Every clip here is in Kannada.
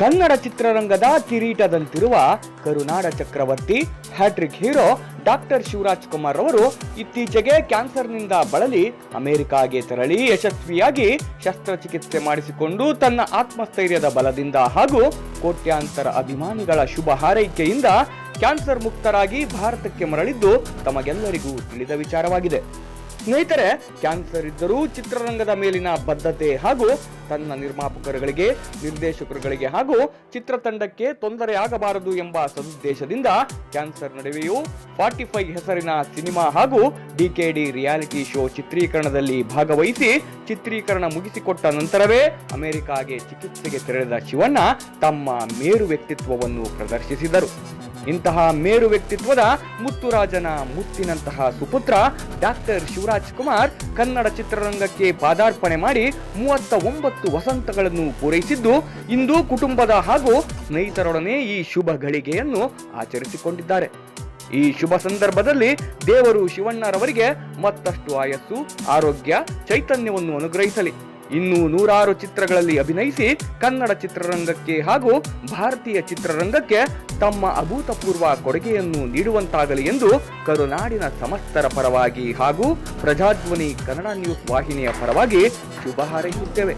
ಕನ್ನಡ ಚಿತ್ರರಂಗದ ಕಿರೀಟದಂತಿರುವ ಕರುನಾಡ ಚಕ್ರವರ್ತಿ hattrick hero doctor Shivaraj Kumar ಅವರು ಇತ್ತೀಚೆಗೆ ಕ್ಯಾನ್ಸರ್ನಿಂದ ಬಳಲಿ ಅಮೆರಿಕಾಗೆ ತೆರಳಿ ಯಶಸ್ವಿಯಾಗಿ ಶಸ್ತ್ರಚಿಕಿತ್ಸೆ ಮಾಡಿಸಿಕೊಂಡು ತನ್ನ ಆತ್ಮಸ್ಥೈರ್ಯದ ಬಲದಿಂದ ಹಾಗೂ ಕೋಟ್ಯಾಂತರ ಅಭಿಮಾನಿಗಳ ಶುಭ ಹಾರೈಕೆಯಿಂದ ಕ್ಯಾನ್ಸರ್ ಮುಕ್ತರಾಗಿ ಭಾರತಕ್ಕೆ ಮರಳಿದ್ದು ತಮಗೆಲ್ಲರಿಗೂ ತಿಳಿದ ವಿಚಾರವಾಗಿದೆ. ಸ್ನೇಹಿತರೆ, ಕ್ಯಾನ್ಸರ್ ಇದ್ದರೂ ಚಿತ್ರರಂಗದ ಮೇಲಿನ ಬದ್ಧತೆ ಹಾಗೂ ತನ್ನ ನಿರ್ಮಾಪಕರುಗಳಿಗೆ, ನಿರ್ದೇಶಕರುಗಳಿಗೆ ಹಾಗೂ ಚಿತ್ರತಂಡಕ್ಕೆ ತೊಂದರೆಯಾಗಬಾರದು ಎಂಬ ಸದುದ್ದೇಶದಿಂದ ಕ್ಯಾನ್ಸರ್ ನಡುವೆಯೂ 45 ಹೆಸರಿನ ಸಿನಿಮಾ ಹಾಗೂ ಡಿಕೆಡಿ ರಿಯಾಲಿಟಿ ಶೋ ಚಿತ್ರೀಕರಣದಲ್ಲಿ ಭಾಗವಹಿಸಿ ಚಿತ್ರೀಕರಣ ಮುಗಿಸಿಕೊಟ್ಟ ನಂತರವೇ ಅಮೆರಿಕಾಗೆ ಚಿಕಿತ್ಸೆಗೆ ತೆರಳಿದ ಶಿವಣ್ಣ ತಮ್ಮ ಮೇರು ವ್ಯಕ್ತಿತ್ವವನ್ನು ಪ್ರದರ್ಶಿಸಿದರು. ಇಂತಹ ಮೇರು ವ್ಯಕ್ತಿತ್ವದ ಮುತ್ತುರಾಜನ ಮುತ್ತಿನಂತಹ ಸುಪುತ್ರ ಡಾಕ್ಟರ್ ಶಿವರಾಜ್ ಕುಮಾರ್ ಕನ್ನಡ ಚಿತ್ರರಂಗಕ್ಕೆ ಪಾದಾರ್ಪಣೆ ಮಾಡಿ 39 ವಸಂತಗಳನ್ನು ಪೂರೈಸಿದ್ದು ಇಂದು ಕುಟುಂಬದ ಹಾಗೂ ಸ್ನೇಹಿತರೊಡನೆ ಈ ಶುಭ ಗಳಿಗೆಯನ್ನು ಆಚರಿಸಿಕೊಂಡಿದ್ದಾರೆ. ಈ ಶುಭ ಸಂದರ್ಭದಲ್ಲಿ ದೇವರು ಶಿವಣ್ಣರವರಿಗೆ ಮತ್ತಷ್ಟು ಆಯಸ್ಸು, ಆರೋಗ್ಯ, ಚೈತನ್ಯವನ್ನು ಅನುಗ್ರಹಿಸಲಿ. ಇನ್ನೂ 100 ಚಿತ್ರಗಳಲ್ಲಿ ಅಭಿನಯಿಸಿ ಕನ್ನಡ ಚಿತ್ರರಂಗಕ್ಕೆ ಹಾಗೂ ಭಾರತೀಯ ಚಿತ್ರರಂಗಕ್ಕೆ ತಮ್ಮ ಅಭೂತಪೂರ್ವ ಕೊಡುಗೆಯನ್ನು ನೀಡುವಂತಾಗಲಿ ಎಂದು ಕರುನಾಡಿನ ಸಮಸ್ತರ ಪರವಾಗಿ ಹಾಗೂ ಪ್ರಜಾಧ್ವನಿ ಕನ್ನಡ ನ್ಯೂಸ್ ವಾಹಿನಿಯ ಪರವಾಗಿ ಶುಭ ಹಾರೈಸುತ್ತೇವೆ.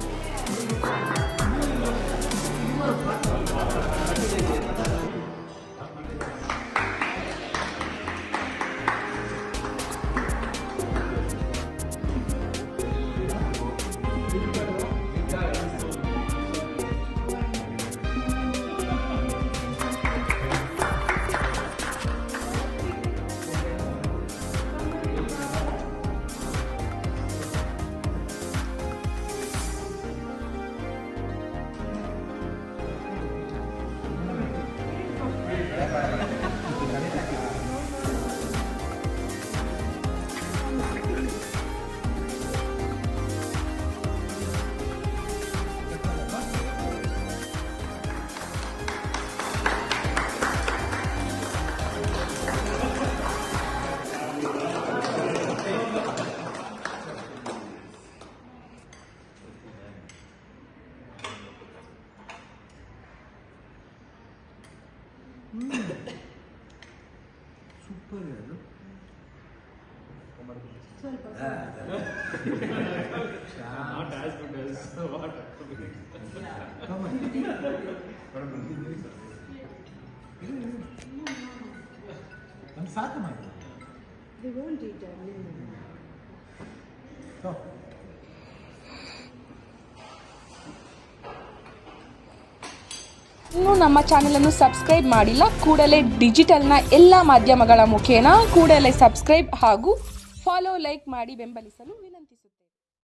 ಸೂಪರ್ ಅದು not as good as what come on I'm ಸಾಕು ಮಾಡಿ they won't eat darling. so ಇನ್ನೂ ನಮ್ಮ ಚಾನೆಲನ್ನು ಸಬ್ಸ್ಕ್ರೈಬ್ ಮಾಡಿಲ್ಲ, ಕೂಡಲೇ ಡಿಜಿಟಲ್ನ ಎಲ್ಲ ಮಾಧ್ಯಮಗಳ ಮುಖೇನ ಕೂಡಲೇ ಸಬ್ಸ್ಕ್ರೈಬ್ ಹಾಗೂ ಫಾಲೋ, ಲೈಕ್ ಮಾಡಿ ಬೆಂಬಲಿಸಲು